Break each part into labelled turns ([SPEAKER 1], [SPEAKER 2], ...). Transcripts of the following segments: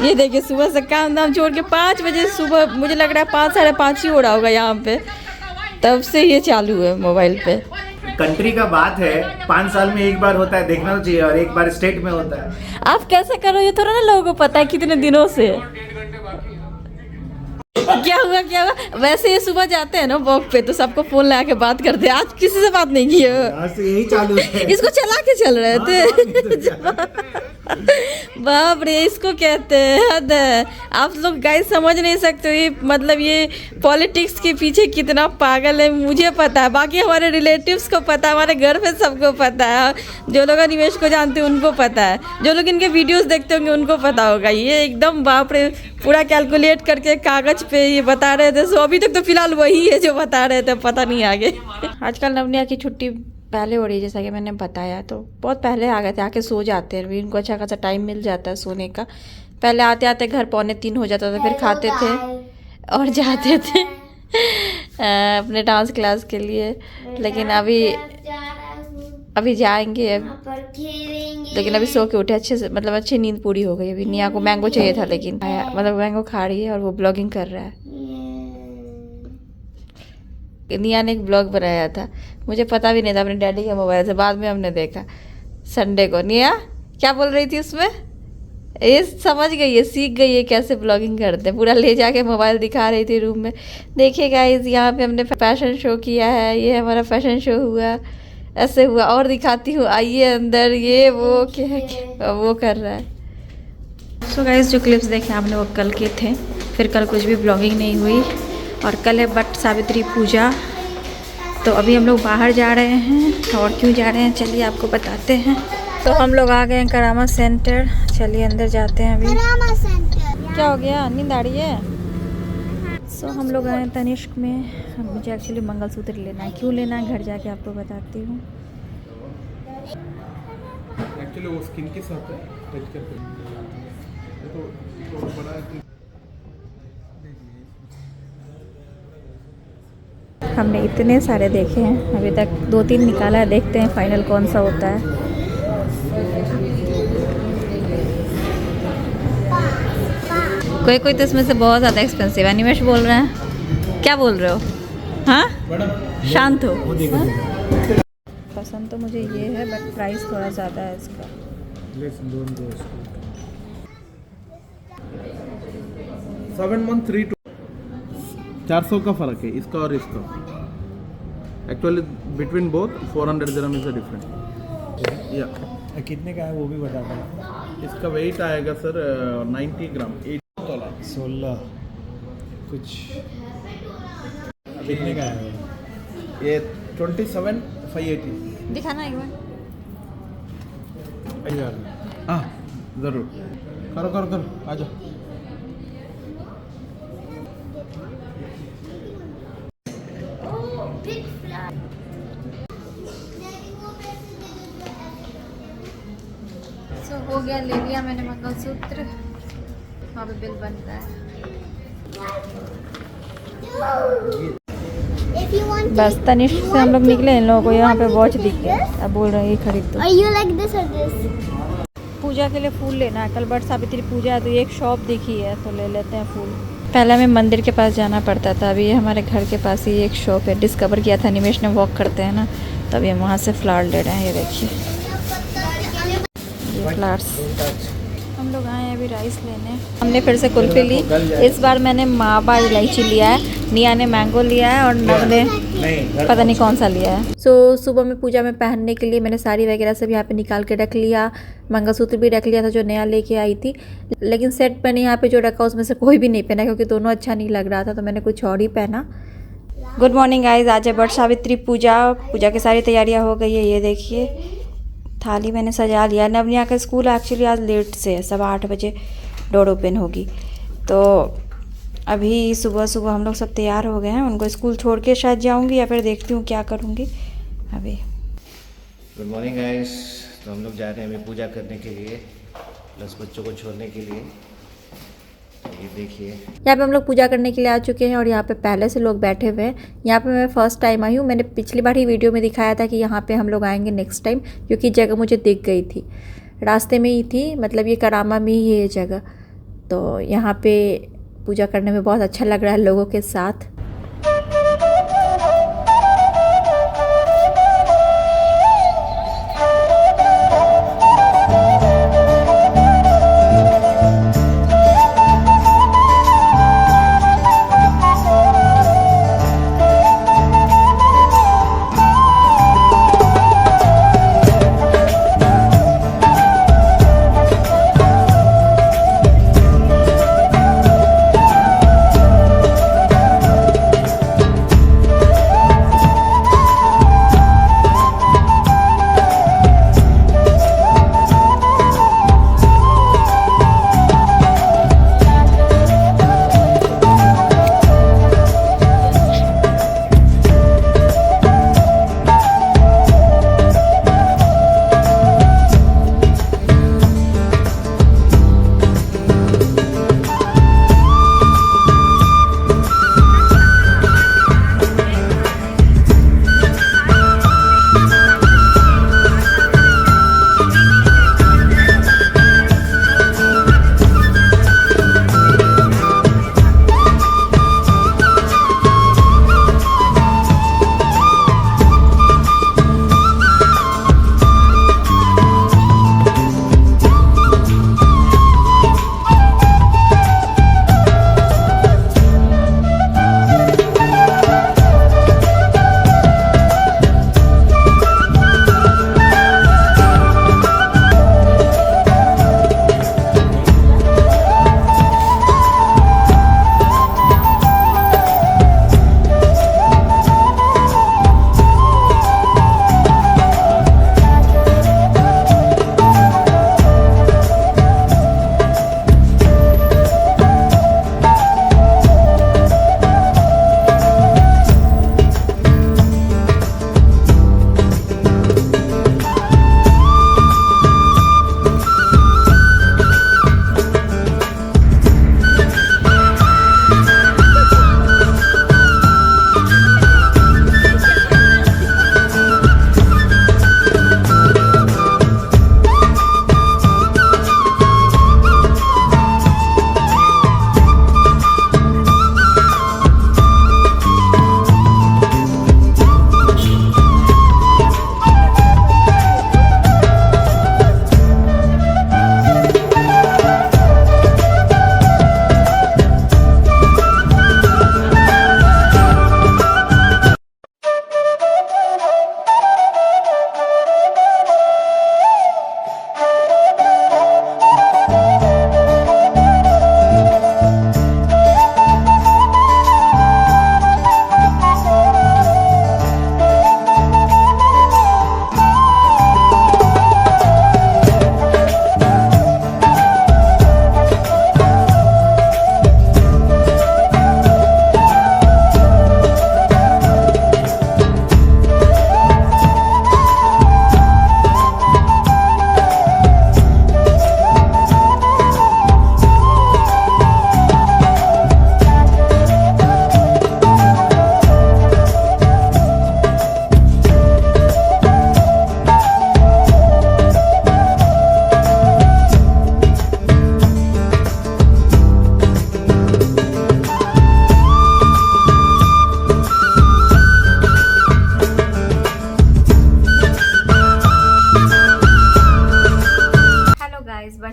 [SPEAKER 1] ये देखिए सुबह से काम धाम छोड़ के 5 बजे सुबह, मुझे लग रहा है 5 साढ़े 5 ही हो रहा होगा यहाँ पे, तब से ये चालू है मोबाइल पे।
[SPEAKER 2] कंट्री का बात है, 5 साल में एक बार होता है, देखना चाहिए, और एक बार स्टेट में होता है।
[SPEAKER 1] आप कैसे करो, ये थोड़ा ना लोगों को पता है कितने दिनों से। क्या हुआ क्या हुआ? वैसे ये सुबह जाते हैं ना वॉक पे तो सबको फोन लगा के बात करते हैं, आज किसी से बात नहीं की है।
[SPEAKER 2] यही चालू है।
[SPEAKER 1] इसको चला के चल रहे थे। बाप रे, इसको कहते हैं हद है। आप लोग गाइस समझ नहीं सकते ये, मतलब ये पॉलिटिक्स के पीछे कितना पागल है मुझे पता है, बाकी हमारे रिलेटिव्स को पता है, हमारे घर पे सबको पता है, जो लोग निवेश को जानते हैं उनको पता है, जो लोग इनके वीडियोस देखते होंगे उनको पता होगा। ये एकदम बाप रे पूरा कैलकुलेट करके कागज पे ये बता रहे थे। सो अभी तक तो फिलहाल वही है जो बता रहे थे, पता नहीं आगे। आजकल नवनिया की छुट्टी पहले हो रही है, जैसा कि मैंने बताया, तो बहुत पहले आ गए थे, आके सो जाते हैं, इनको अच्छा खासा टाइम मिल जाता है सोने का। पहले आते आते घर 2:45 हो जाता था, फिर खाते थे और जाते थे अपने डांस क्लास के लिए। लेकिन अभी जाएंगे लेकिन अभी सो के उठे अच्छे से, मतलब अच्छी नींद पूरी हो गई। अभी निया को मैंगो चाहिए था, लेकिन मतलब मैंगो खा रही है और वो ब्लॉगिंग कर रहा है। निया ने एक ब्लॉग बनाया था, मुझे पता भी नहीं था, अपने डैडी के मोबाइल से, बाद में हमने देखा संडे को। निया क्या बोल रही थी उसमें? ये समझ गई है, सीख गई है कैसे ब्लॉगिंग करते हैं। पूरा ले जाके मोबाइल दिखा रही थी रूम में, देखिए गाइस यहाँ पे हमने फैशन शो किया है, ये हमारा फैशन शो हुआ, ऐसे हुआ, और दिखाती हूँ, आइए अंदर, ये वो क्या वो कर रहा है। सो गाइस जो क्लिप्स देखे आपने वो कल के थे, फिर कल कुछ भी ब्लॉगिंग नहीं हुई, और कल है वट सावित्री पूजा। तो अभी हम लोग बाहर जा रहे हैं, और क्यों जा रहे हैं चलिए आपको बताते हैं। तो हम लोग आ गए हैं करामा सेंटर, चलिए अंदर जाते हैं। अभी करामा सेंटर क्या हो गया, नींद आ रही है? सो हम लोग आए हैं तनिष्क में, मुझे एक्चुअली मंगलसूत्र लेना है। क्यों लेना है घर जाके आपको बताती हूँ।
[SPEAKER 3] एक्चुअली वो स्किन के साथ है, टच करके तो बड़ा है।
[SPEAKER 1] हमने इतने सारे देखे हैं, अभी तक 2-3 निकाला है, देखते हैं फाइनल कौन सा होता है। कोई कोई तो इसमें से बहुत ज़्यादा एक्सपेंसिव है। निमेश बोल रहे हैं, क्या बोल रहे हो? हाँ शांत हो। पसंद तो मुझे ये है, बट प्राइस थोड़ा ज़्यादा है इसका।
[SPEAKER 3] 713 400 का फर्क है इसका और इसका। Actually between both 400 dirham is a different. या
[SPEAKER 4] कितने का है वो भी बता दें।
[SPEAKER 3] इसका वेट आएगा सर 90 ग्राम, 8 तोला।
[SPEAKER 4] 16 कुछ कितने का है
[SPEAKER 3] ये 27,580।
[SPEAKER 1] दिखाना एक बार।
[SPEAKER 3] हाँ ज़रूर, करो करो करो, आ जाओ।
[SPEAKER 1] सो हो गया, ले लिया मैंने मंगलसूत्र, वहाँ पे बिल बन रहा है। बस तनिष्क से हम लोग निकले, इन लोगों को यहाँ पे वॉच दिख गया, अब बोल रहे हैं ये खरीद दो। पूजा के लिए फूल लेना है, कल वट सावित्री पूजा है, तो एक शॉप दिखी है तो ले लेते हैं फूल। पहले हमें मंदिर के पास जाना पड़ता था, अभी ये हमारे घर के पास ही एक शॉप है, डिस्कवर किया था निमेश ने, वॉक करते हैं ना, तब ये वहाँ से फ्लावर ले रहे हैं। ये देखिए ये फ्लावर्स। हम लोग आए हैं अभी राइस लेने, हमने फिर से कुल्फी ली। इस बार मैंने मावा इलायची लिया है, निया ने मैंगो लिया है, और नव ने पता नहीं कौन सा लिया है। सो सुबह में पूजा में पहनने के लिए मैंने साड़ी वगैरह सब यहाँ पे निकाल के रख लिया, मंगलसूत्र भी रख लिया था जो नया लेके आई थी, लेकिन सेट मैंने यहाँ पे जो रखा उसमें से कोई भी नहीं पहना, क्योंकि दोनों अच्छा नहीं लग रहा था, तो मैंने कुछ और ही पहना। गुड मॉर्निंग गाइज, आज है वट सावित्री पूजा। पूजा की सारी तैयारियाँ हो गई है, ये देखिए थाली मैंने सजा लिया। नवनिया का स्कूल एक्चुअली आज लेट से है, 8:15 बजे डोर ओपन होगी, तो अभी सुबह सुबह हम लोग सब तैयार हो गए हैं। उनको स्कूल छोड़ के शायद जाऊंगी, या फिर देखती हूँ क्या करूँगी अभी।
[SPEAKER 2] गुड मॉर्निंग गाइस, तो हम लोग जा रहे हैं अभी पूजा करने के लिए, प्लस बच्चों को छोड़ने के लिए। ये देखिए
[SPEAKER 1] यहाँ पे हम लोग पूजा करने के लिए आ चुके हैं, और यहाँ पे पहले से लोग बैठे हुए हैं। यहाँ पे मैं फ़र्स्ट टाइम आई हूँ, मैंने पिछली बार ही वीडियो में दिखाया था कि यहाँ पे हम लोग आएंगे नेक्स्ट टाइम, क्योंकि जगह मुझे दिख गई थी, रास्ते में ही थी, मतलब ये करामा में ही है ये जगह। तो यहाँ पे पूजा करने में बहुत अच्छा लग रहा है लोगों के साथ।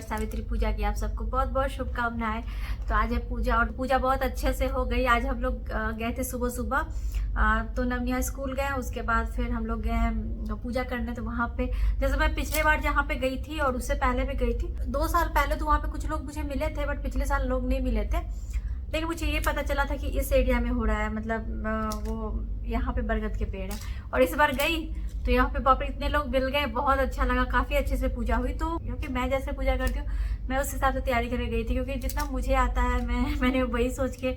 [SPEAKER 1] सावित्री पूजा की आप सबको बहुत बहुत शुभकामनाएं। तो आज है पूजा और पूजा बहुत अच्छे से हो गई। आज हम लोग गए थे सुबह सुबह, तो नवनिया स्कूल गए, उसके बाद फिर हम लोग गए पूजा करने। तो वहाँ पे जैसे मैं पिछले बार जहाँ पे गई थी और उससे पहले भी गई थी 2 साल पहले, तो वहाँ पे कुछ लोग मुझे मिले थे, बट पिछले साल लोग नहीं मिले थे। लेकिन मुझे ये पता चला था कि इस एरिया में हो रहा है, मतलब वो यहाँ पे बरगद के पेड़ है। और इस बार गई तो यहाँ पे बाप रे इतने लोग मिल गए, बहुत अच्छा लगा, काफ़ी अच्छे से पूजा हुई। तो क्योंकि मैं जैसे पूजा करती हूँ मैं उस हिसाब से तैयारी करके गई थी, क्योंकि जितना मुझे आता है मैंने वही सोच के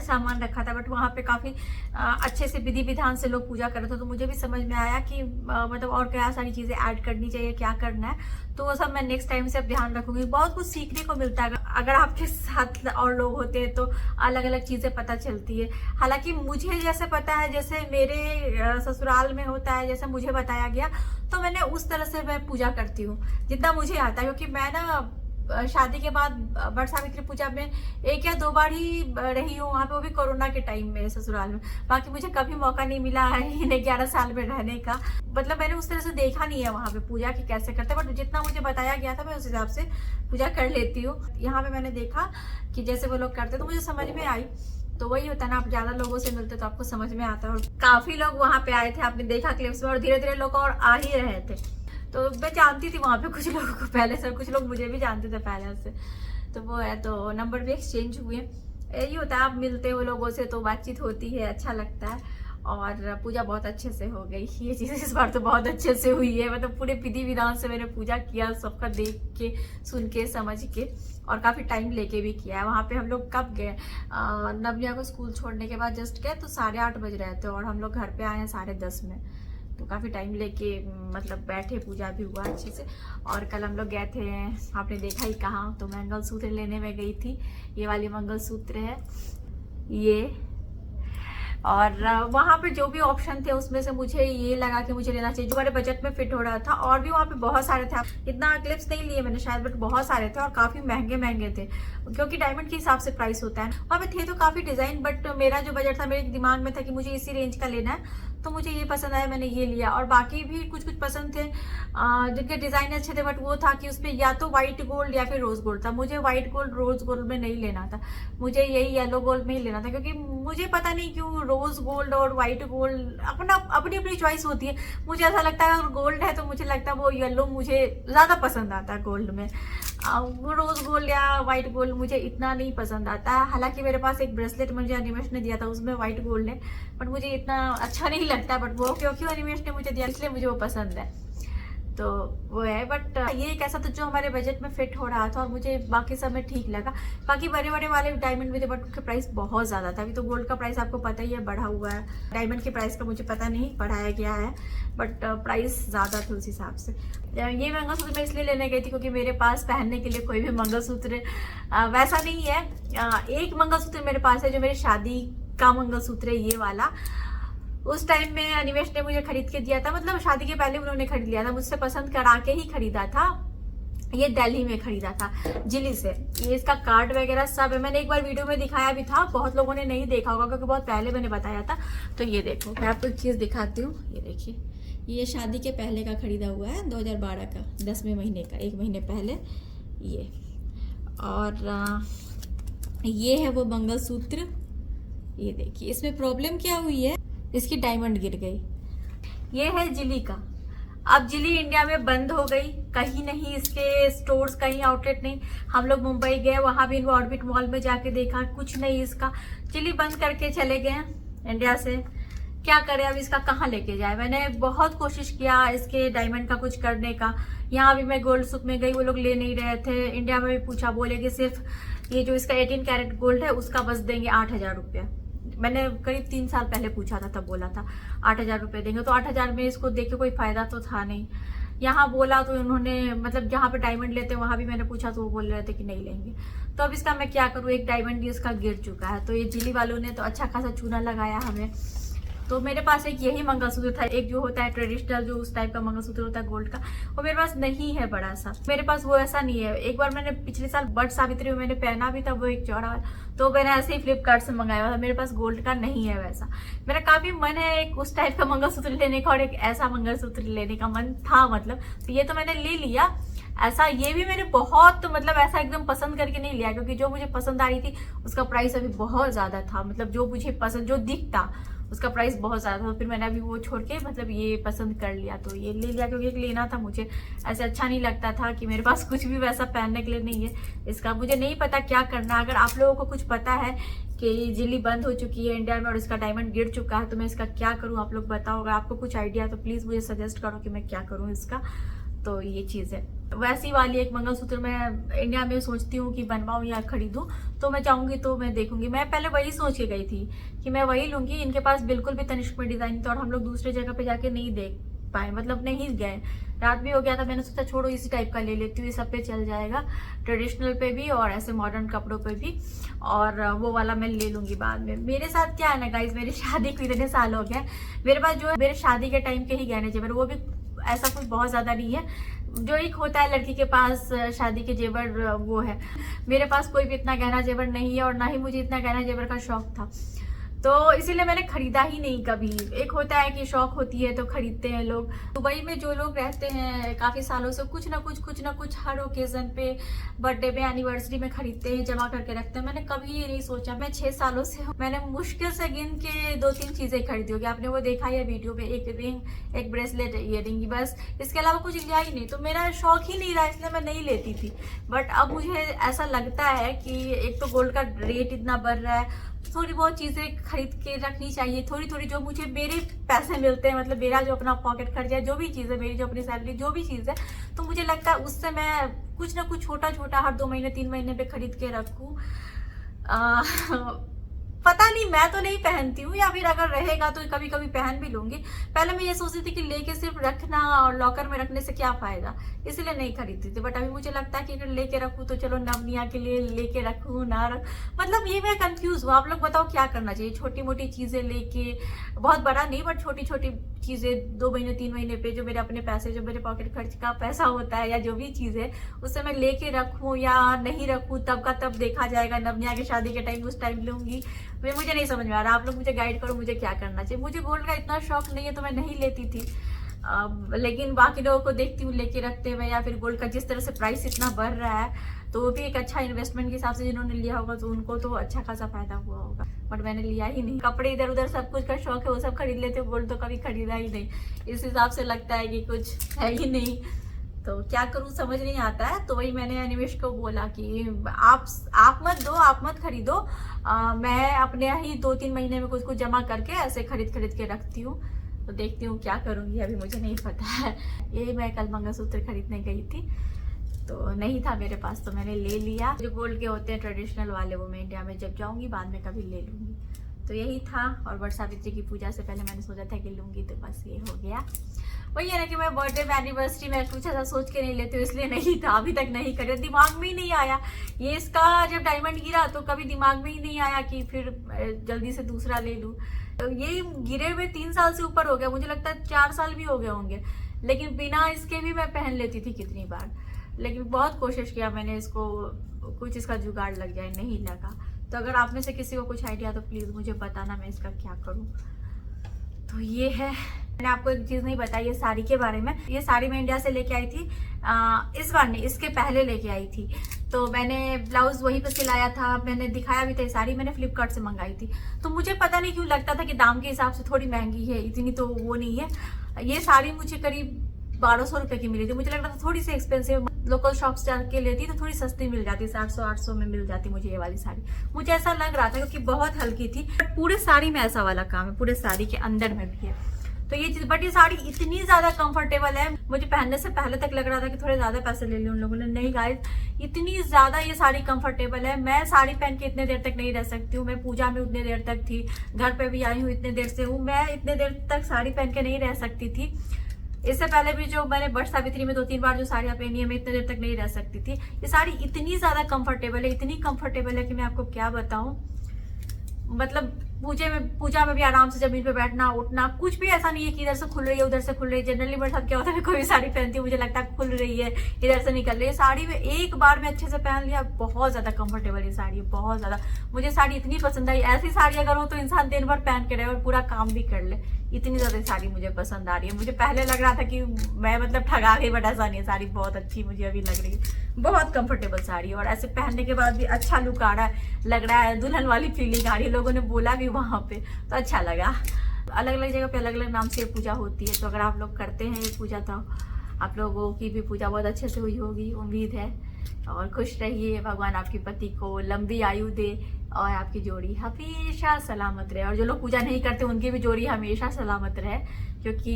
[SPEAKER 1] सामान रखा था। बट वहाँ पे काफ़ी अच्छे से विधि विधान से लोग पूजा कर रहे थे, तो मुझे भी समझ में आया कि मतलब और क्या सारी चीज़ें ऐड करनी चाहिए, क्या करना है। तो वो सब मैं नेक्स्ट टाइम से अब ध्यान रखूंगी। बहुत कुछ सीखने को मिलता है अगर आपके साथ और लोग होते हैं, तो अलग अलग चीज़ें पता चलती है। हालांकि मुझे जैसे पता है, जैसे मेरे ससुराल में होता है, जैसे मुझे बताया गया, तो मैंने उस तरह से मैं पूजा करती हूँ जितना मुझे आता है। क्योंकि मैं ना
[SPEAKER 5] शादी के बाद बट सावित्री पूजा में 1 या 2 बार ही रही हूँ वहाँ पे, वो भी कोरोना के टाइम में ससुराल में। बाकी मुझे कभी मौका नहीं मिला है इन्हें 11 साल में रहने का। मतलब मैंने उस तरह से देखा नहीं है वहाँ पे पूजा की कैसे करते, बट जितना मुझे बताया गया था मैं उस हिसाब से पूजा कर लेती हूँ। यहाँ पे मैंने देखा कि जैसे वो लोग करते तो मुझे समझ में आई। तो वही होता है ना, आप ज्यादा लोगों से मिलते तो आपको समझ में आता है। और काफी लोग वहाँ पे आए थे, आपने देखा क्लिप्स में, और धीरे धीरे लोग और आ ही रहे थे। तो मैं जानती थी वहाँ पे कुछ लोगों को पहले से, कुछ लोग मुझे भी जानते थे पहले से। तो वो है, तो नंबर भी एक्सचेंज हुए। यही होता है, आप मिलते हो लोगों से तो बातचीत होती है, अच्छा लगता है। और पूजा बहुत अच्छे से हो गई, ये चीज़ इस बार तो बहुत अच्छे से हुई है। मतलब पूरे विधि विधान से मैंने पूजा किया, सबका देख के, सुन के, समझ के, और काफ़ी टाइम लेके भी किया है। वहाँ पे हम लोग कब गए, नव्या को स्कूल छोड़ने के बाद जस्ट गए तो 8:30 बज रहे थे, और हम लोग घर पे आए हैं 10:30 में। तो काफ़ी टाइम लेके मतलब बैठे, पूजा भी हुआ अच्छे से। और कल हम लोग गए थे, आपने देखा ही कहाँ, तो मंगलसूत्र लेने में गई थी। ये वाली मंगलसूत्र है ये, और वहाँ पे जो भी ऑप्शन थे उसमें से मुझे ये लगा कि मुझे लेना चाहिए जो हमारे बजट में फिट हो रहा था। और भी वहाँ पे बहुत सारे थे, इतना क्लिप्स नहीं लिए मैंने शायद, बट बहुत सारे थे और काफ़ी महंगे महंगे थे, क्योंकि डायमंड के हिसाब से प्राइस होता है। वहाँ पे थे तो काफ़ी डिज़ाइन, बट मेरा जो बजट था, मेरे दिमाग में था कि मुझे इसी रेंज का लेना है, तो मुझे ये पसंद आया, मैंने ये लिया। और बाकी भी कुछ कुछ पसंद थे जिनके डिज़ाइन अच्छे थे, बट वो था कि उसमें या तो व्हाइट गोल्ड या फिर रोज़ गोल्ड था। मुझे व्हाइट गोल्ड रोज़ गोल्ड में नहीं लेना था, मुझे यही येलो गोल्ड में ही लेना था, क्योंकि मुझे पता नहीं क्यों रोज़ गोल्ड और व्हाइट गोल्ड अपनी अपनी चॉइस होती है। मुझे ऐसा लगता है अगर गोल्ड है तो मुझे लगता है वो येलो मुझे ज़्यादा पसंद आता है गोल्ड में। वो रोज़ गोल्ड या व्हाइट गोल्ड मुझे इतना नहीं पसंद आता है। हालांकि मेरे पास एक ब्रेसलेट मुझे अनिमेश ने दिया था, उसमें व्हाइट गोल्ड है, बट मुझे इतना अच्छा नहीं लगता। बट वो क्योंकि अनिमेश ने मुझे दिया इसलिए मुझे वो पसंद है, तो वो है। बट ये एक ऐसा था जो हमारे बजट में फिट हो रहा था, और मुझे बाकी सब में ठीक लगा। बाकी बड़े बड़े वाले डायमंड भी थे, बट उनके प्राइस बहुत ज़्यादा था। अभी तो गोल्ड का प्राइस आपको पता ही है, बढ़ा हुआ है। डायमंड के प्राइस का मुझे पता नहीं बढ़ाया गया है, बट प्राइस ज़्यादा थे उस हिसाब से। ये मंगलसूत्र मैं इसलिए लेने गई थी क्योंकि मेरे पास पहनने के लिए कोई भी मंगलसूत्र वैसा नहीं है। एक मंगलसूत्र मेरे पास है जो मेरी शादी का मंगलसूत्र है, ये वाला। उस टाइम में अनिमेश ने मुझे खरीद के दिया था, मतलब शादी के पहले उन्होंने खरीद लिया था, मुझसे पसंद करा के ही खरीदा था। ये दिल्ली में खरीदा था, जिली से। ये इसका कार्ड वगैरह सब है, मैंने एक बार वीडियो में दिखाया भी था, बहुत लोगों ने नहीं देखा होगा क्योंकि बहुत पहले मैंने बताया था। तो ये देखो, मैं आपको एक चीज़ दिखाती हूँ, ये देखिए, ये शादी के पहले का खरीदा हुआ है, 2012 का, 10वें महीने का, 1 महीने पहले ये। और ये है वो मंगलसूत्र, ये देखिए। इसमें प्रॉब्लम क्या हुई है, इसकी डायमंड गिर गई। ये है जिली का। अब जिली इंडिया में बंद हो गई, कहीं नहीं इसके स्टोर्स, कहीं आउटलेट नहीं। हम लोग मुंबई गए, वहाँ भी इनको ऑर्बिट मॉल में जाके देखा, कुछ नहीं इसका। जिली बंद करके चले गए इंडिया से, क्या करें अब, इसका कहाँ लेके जाए। मैंने बहुत कोशिश किया इसके डायमंड का कुछ करने का। यहाँ भी मैं गोल्ड सुक में गई, वो लोग ले नहीं रहे थे। इंडिया में भी पूछा, बोले कि सिर्फ ये जो इसका 18 कैरेट गोल्ड है उसका बस देंगे 8,000 रुपया। मैंने करीब 3 साल पहले पूछा था, तब बोला था 8,000 रुपये देंगे। तो 8,000 में इसको देख के कोई फायदा तो था नहीं। यहाँ बोला तो उन्होंने, मतलब जहाँ पे डायमंड लेते वहाँ भी मैंने पूछा तो वो बोल रहे थे कि नहीं लेंगे। तो अब इसका मैं क्या करूँ, एक डायमंड ही इसका गिर चुका है। तो ये जिली वालों ने तो अच्छा खासा चूना लगाया हमें। तो मेरे पास एक यही मंगलसूत्र था, एक जो होता है ट्रेडिशनल, जो उस टाइप का मंगलसूत्र होता है गोल्ड का, वो मेरे पास नहीं है बड़ा सा। मेरे पास वो ऐसा नहीं है। एक बार मैंने पिछले साल बट सावित्री में मैंने पहना भी था, वो एक चौड़ा वाला, तो मैंने ऐसे ही फ्लिपकार्ट से मंगाया था। मेरे पास गोल्ड का नहीं है वैसा। मेरा काफी मन है एक उस टाइप का मंगलसूत्र लेने का, और एक ऐसा मंगलसूत्र लेने का मन था, मतलब। तो ये तो मैंने ले लिया ऐसा। ये भी मैंने बहुत, मतलब ऐसा एकदम पसंद करके नहीं लिया, क्योंकि जो मुझे पसंद आ रही थी उसका प्राइस अभी बहुत ज्यादा था। मतलब जो मुझे पसंद, जो दिखता, उसका प्राइस बहुत ज़्यादा था। तो फिर मैंने अभी वो छोड़ के मतलब ये पसंद कर लिया, तो ये ले लिया, क्योंकि लेना था मुझे। ऐसे अच्छा नहीं लगता था कि मेरे पास कुछ भी वैसा पहनने के लिए नहीं है इसका। मुझे नहीं पता क्या करना। अगर आप लोगों को कुछ पता है कि जिली बंद हो चुकी है इंडिया में और इसका डायमंड गिर चुका है, तो मैं इसका क्या करूँ, आप लोग बताओ। अगर आपको कुछ आइडिया तो प्लीज़ मुझे सजेस्ट करो कि मैं क्या करूँ इसका। तो ये चीज़ है। वैसी वाली एक मंगलसूत्र मैं इंडिया में सोचती हूँ कि बनवाऊँ या खरीदूँ, तो मैं चाहूँगी तो मैं देखूँगी। मैं पहले वही सोच के गई थी कि मैं वही लूँगी। इनके पास बिल्कुल भी तनिष्क में डिज़ाइन था, और हम लोग दूसरे जगह पे जाके नहीं देख पाए, मतलब नहीं गए, रात भी हो गया था। मैंने सोचा छोड़ो, इसी टाइप का ले लेती हूँ, ये सब पे चल जाएगा, ट्रेडिशनल पे भी और ऐसे मॉडर्न कपड़ों पे भी। और वो वाला मैं ले लूँगी बाद में। मेरे साथ क्या है ना गाइज, मेरी शादी को इतने साल हो गए, मेरे पास जो है मेरे शादी के टाइम के ही गहने जेवर, वो भी ऐसा कुछ बहुत ज़्यादा नहीं है। जो एक होता है लड़की के पास शादी के जेवर, वो है। मेरे पास कोई भी इतना गहना जेवर नहीं है और ना ही मुझे इतना गहना जेवर का शौक था, तो इसीलिए मैंने खरीदा ही नहीं कभी। एक होता है कि शौक होती है तो खरीदते हैं लोग। दुबई में जो लोग रहते हैं काफ़ी सालों से कुछ ना कुछ हर ओकेजन पे, बर्थडे में, एनिवर्सरी में खरीदते हैं, जमा करके रखते हैं। मैंने कभी ये नहीं सोचा, मैं 6 सालों से हूँ, मैंने मुश्किल से गिन के 2-3 चीज़ें खरीदी होगी। आपने वो देखा है वीडियो में, एक रिंग, एक ब्रेसलेट, ईयरिंग, बस इसके अलावा कुछ लिया ही नहीं। तो मेरा शौक ही नहीं रहा, इसलिए मैं नहीं लेती थी। बट अब मुझे ऐसा लगता है कि एक तो गोल्ड का रेट इतना बढ़ रहा है, थोड़ी बहुत चीज़ें खरीद के रखनी चाहिए, थोड़ी थोड़ी, जो मुझे मेरे पैसे मिलते हैं, मतलब मेरा जो अपना पॉकेट खर्च है, जो भी चीज़ है, मेरी जो अपनी सैलरी, जो भी चीज़ है, तो मुझे लगता है उससे मैं कुछ ना कुछ छोटा छोटा हर 2 महीने 3 महीने पे खरीद के रखूँ। पता नहीं, मैं तो नहीं पहनती हूँ, या फिर अगर रहेगा तो कभी कभी पहन भी लूंगी। पहले मैं ये सोचती थी कि लेके सिर्फ रखना और लॉकर में रखने से क्या फायदा, इसलिए नहीं खरीदती थी। बट अभी मुझे लगता है कि अगर लेके रखूँ तो चलो नवनिया के लिए लेके रखूँ, ना रख, मतलब ये मैं कंफ्यूज हूँ। आप लोग बताओ क्या करना चाहिए? छोटी मोटी चीजें लेके, बहुत बड़ा नहीं, बट छोटी छोटी चीजें 2 महीने 3 महीने पे, जो मेरे अपने पैसे, जो मेरे पॉकेट खर्च का पैसा होता है, या जो भी चीज है, उससे मैं लेके रखूँ या नहीं रखूँ, तब का तब देखा जाएगा। नवनिया की शादी के टाइम उस टाइम लूंगी। मुझे नहीं समझ में आ रहा, आप लोग मुझे गाइड करो, मुझे क्या करना चाहिए। मुझे गोल्ड का इतना शौक नहीं है तो मैं नहीं लेती थी, लेकिन बाकी लोगों को देखती हूँ लेके रखते हुए, या फिर गोल्ड का जिस तरह से प्राइस इतना बढ़ रहा है, तो वो भी एक अच्छा इन्वेस्टमेंट के हिसाब से जिन्होंने लिया होगा तो उनको तो अच्छा खासा फायदा हुआ होगा। बट मैंने लिया ही नहीं। कपड़े इधर उधर सब कुछ का शौक है, वो सब खरीद लेते हो, गोल्ड तो कभी खरीदा ही नहीं। इस हिसाब से लगता है कि कुछ है ही नहीं, तो क्या करूं समझ नहीं आता है। तो वही मैंने अनिमेश को बोला कि आप मत दो, आप मत खरीदो, मैं अपने ही 2-3 महीने में कुछ जमा करके ऐसे खरीद के रखती हूँ। तो देखती हूँ क्या करूँगी, अभी मुझे नहीं पता है। ये मैं कल मंगलसूत्र खरीदने गई थी तो नहीं था मेरे पास, तो मैंने ले लिया। जो गोल्ड के होते हैं ट्रेडिशनल वाले, वो मैं इंडिया में जब जाऊँगी बाद में कभी ले लूँगी। तो यही था। और वट सावित्री की पूजा से पहले मैंने सोचा था कि लूँगी, तो बस ये हो गया। वही है ना कि मैं बर्थडे में, एनिवर्सरी में कुछ ऐसा सोच के नहीं लेती हूँ, इसलिए नहीं था, अभी तक नहीं करे, दिमाग में ही नहीं आया। ये इसका जब डायमंड गिरा तो कभी दिमाग में ही नहीं आया कि फिर जल्दी से दूसरा ले लूँ। तो ये गिरे हुए 3 साल से ऊपर हो गया, मुझे लगता है 4 साल भी हो गए होंगे, लेकिन बिना इसके भी मैं पहन लेती थी कितनी बार। लेकिन बहुत कोशिश किया मैंने, इसको कुछ इसका जुगाड़ लग जाए, नहीं लगा। तो अगर आप में से किसी को कुछ आइडिया तो प्लीज़ मुझे बताना, मैं इसका क्या करूँ। तो ये है। मैंने आपको एक चीज़ नहीं बताई, ये साड़ी के बारे में। ये साड़ी मैं इंडिया से लेके आई थी, इस बार नहीं, इसके पहले लेके आई थी। तो मैंने ब्लाउज वहीं पर सिलाया था, मैंने दिखाया भी था। साड़ी मैंने फ्लिपकार्ट से मंगाई थी। तो मुझे पता नहीं क्यों लगता था कि दाम के हिसाब से थोड़ी महंगी है, इतनी तो वो नहीं है। ये साड़ी मुझे करीब 1200 रुपये की मिली थी। मुझे लग रहा था थोड़ी सी एक्सपेंसिव, लोकल शॉप्स जाके लेती तो थोड़ी सस्ती मिल जाती, 700-800 में मिल जाती मुझे ये वाली साड़ी। मुझे ऐसा लग रहा था क्योंकि बहुत हल्की थी। बट पूरे साड़ी में ऐसा वाला काम है, पूरे साड़ी के अंदर में भी है। तो ये चीज, बट ये साड़ी इतनी ज्यादा कंफर्टेबल है, मुझे पहनने से पहले तक लग रहा था कि थोड़े ज्यादा पैसे ले लिए उन लोगों ने। नहीं गाइस, इतनी ज्यादा ये साड़ी कंफर्टेबल है। मैं साड़ी पहन के इतने देर तक नहीं रह सकती हूँ। मैं पूजा में उतने देर तक थी, घर पे भी आई हूँ इतने देर से हूँ, मैं इतने देर तक साड़ी पहन के नहीं रह सकती थी। इससे पहले भी जो मैंने वट सावित्री में 2-3 बार जो साड़ियाँ पहनी है, मैं इतने देर तक नहीं रह सकती थी। ये साड़ी इतनी ज्यादा कंफर्टेबल है, इतनी कंफर्टेबल है कि मैं आपको क्या बताऊं। मतलब पूजा में भी आराम से जमीन पे बैठना उठना, कुछ भी ऐसा नहीं है कि इधर से खुल रही है उधर से खुल रही है। जनरली मेरे साथ क्या होता है, कोई भी साड़ी पहनती हूँ मुझे लगता है खुल रही है, इधर से निकल रही है। साड़ी में एक बार में अच्छे से पहन लिया, बहुत ज्यादा कंफर्टेबल ये साड़ी है, बहुत ज्यादा। मुझे साड़ी इतनी पसंद आई। ऐसी साड़ी अगर हो तो इंसान दिन भर पहन के रहे और पूरा काम भी कर ले, इतनी ज्यादा साड़ी मुझे पसंद आ रही है। मुझे पहले लग रहा था कि मैं मतलब ठगा गई, बट ऐसा नहीं है। साड़ी बहुत अच्छी मुझे अभी लग रही है, बहुत कंफर्टेबल साड़ी है। और ऐसे पहनने के बाद भी अच्छा लुक आ रहा है, लग रहा है दुल्हन वाली फीलिंग आ रही है। लोगों ने बोला भी वहां पे, तो अच्छा लगा। अलग अलग जगह पे अलग अलग नाम से पूजा होती है, तो अगर आप लोग करते हैं ये पूजा तो आप लोगों की भी पूजा बहुत अच्छे से हुई होगी, उम्मीद है। और खुश रहिए, भगवान आपके पति को लंबी आयु दे और आपकी जोड़ी हमेशा सलामत रहे। और जो लोग पूजा नहीं करते उनकी भी जोड़ी हमेशा सलामत रहे, क्योंकि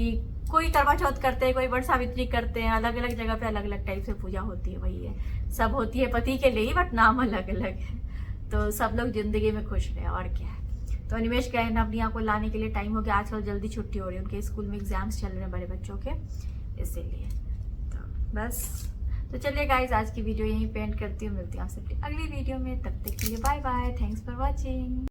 [SPEAKER 5] कोई करवा चौथ करते हैं, कोई वट सावित्री करते हैं, अलग अलग जगह पे अलग अलग टाइप से पूजा होती है। वही है, सब होती है पति के लिए ही, बट नाम अलग अलग है। तो सब लोग जिंदगी में खुश रहे, और क्या है। तो अनिमेश गए ना अपनी को लाने के लिए, टाइम हो गया। आजकल जल्दी छुट्टी हो रही है, उनके स्कूल में एग्जाम्स चल रहे हैं बड़े बच्चों के, इसीलिए। तो बस, तो चलिए गाइज, आज की वीडियो यहीं पे एंड करती हूँ। मिलती हूँ आपसे अगली वीडियो में, तब तक के लिए bye bye, thanks for watching.